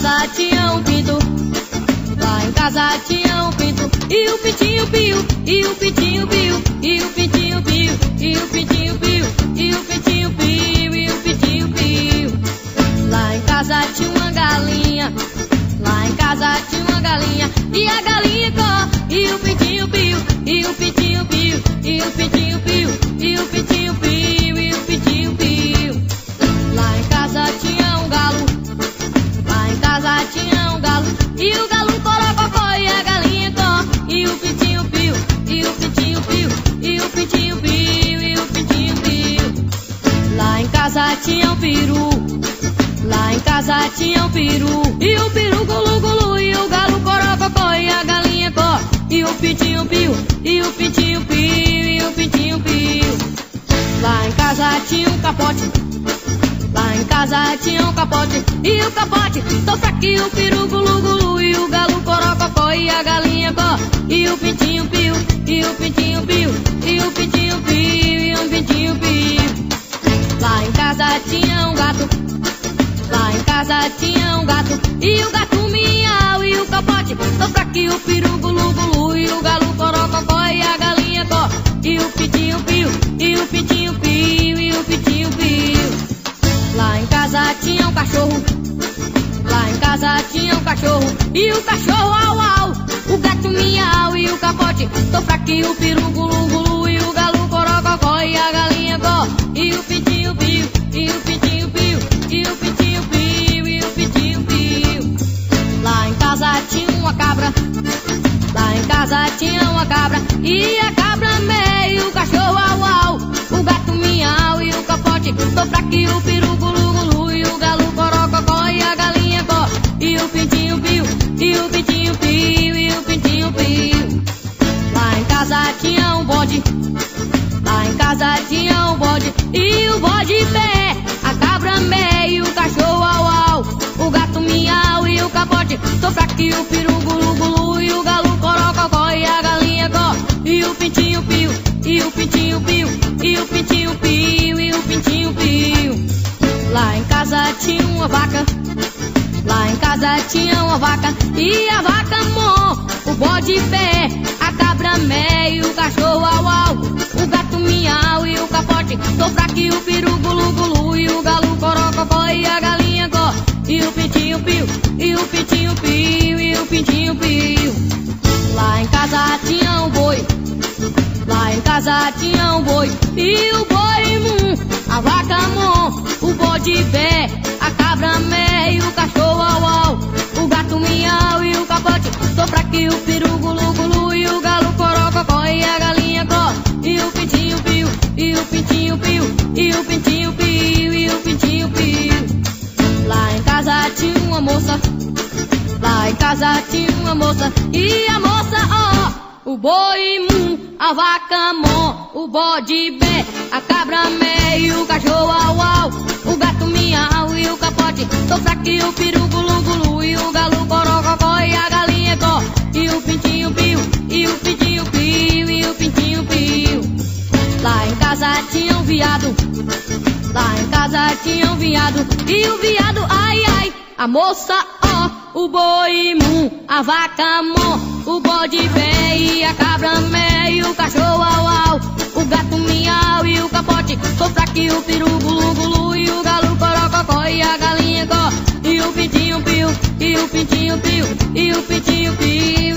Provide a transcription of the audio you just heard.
casa tinha um pinto, lá em casa tinha um pinto, e o pintinho piu, e o pintinho piu, e o pintinho piu, e o pintinho piu, e o pintinho piu, e o pintinho piu. Lá em casa tinha uma galinha, lá em casa tinha uma galinha, e a galinha có, e o pintinho piu, e o pintinho piu, e o pintinho piu, e o pintinho piu, e o pintinho piu. Lá em casa tinha um galo, lá em casa tinha um galo, e o galo corococó, e a galinha có, e o pintinho piu, e o pintinho piu, e o pintinho piu, e o pintinho piu. Lá em casa tinha um peru, lá em casa tinha um peru, e o peru gulu gulu, e o galo corococó, e a galinha có, e o pintinho piu, e o pintinho piu, e o pintinho piu. Lá em casa tinha um capote, lá em casa tinha um capote, e o capote tô fraquinho, o peru gulu gulu, e o galo corococó, e a galinha có, e o pintinho piu, e o pintinho piu, e o pintinho piu, e o pintinho piu. Lá em casa tinha um gato, lá em casa tinha um gato, e o gato miau, e o capote tô fraquinho, o peru gulu gulu, e o galo corococó, e a galinha có, e o pintinho piu, e o pintinho piu, e o pintinho piu. Lá em casa tinha um cachorro, lá em casa tinha um cachorro, e o cachorro au au, o gato miau, e o capote tô fraquinho, o peru gulu gulu, e o galo corococó, e a galinha có, e o pintinho piu, e o pintinho piu, e o pintinho piu, e o pintinho piu. Lá em casa tinha uma cabra, lá em casa tinha uma cabra, e a cabra meio, o cachorro au au, o gato miau, e o capote tô fraquinho, o peru gulu gulu, e o galo corococó, e a galinha có, e o pintinho piu, e o pintinho piu, e o pintinho piu. Lá em casa tinha um bode, lá em casa tinha um bode, e o bode pé, a cabra meio, o cachorro au au, o gato miau, e o capote tô fraquinho, o peru gulu gulu, e o galo corococó, e a galinha có, e o pintinho piu, e o pintinho piu, e o pintinho piu, e o pintinho piu. Lá em casa tinha uma vaca, lá em casa tinha uma vaca, e a vaca mó, o bode pé, a cabra meio, o cachorro au au, o gato miau, e o capote tô fraquinho, o peru gulu gulu, e o galo corococó, e a galinha có, e o pintinho piu, e o pintinho piu, e o pintinho piu. Lá em casa tinha um boi, lá em casa tinha um boi, e o boi a vaca mó, o bode pé, a cabra meio, o cachorro au au, o gato miau, e o capote tô fraquinho, o peru gulu gulu, e o galo corococó, e a galinha có, e o pintinho piu, e o pintinho piu, e o pintinho piu, e o pintinho piu. Lá em casa tinha uma moça, lá em casa tinha uma moça, e a moça ó, o boi a vaca mó, o bode bé, a cabra meio, o cachorro au au, o gato miau, e o capote tô fraquinho, o peru gulu gulu, e o galo corococó, e a galinha có, e o pintinho piu, e o pintinho piu, e o pintinho piu. Lá em casa tinha um viado, lá em casa tinha um viado, e o viado ai ai, a moça ó, o boi a vaca mó, o bode pé, e a cabra meio, o cachorro au au, o gato miau, e o capote tô fraquinho, o peru gulu gulu, e o galo corococó, e a galinha có, e o pintinho piu, e o pintinho piu, e o pintinho piu.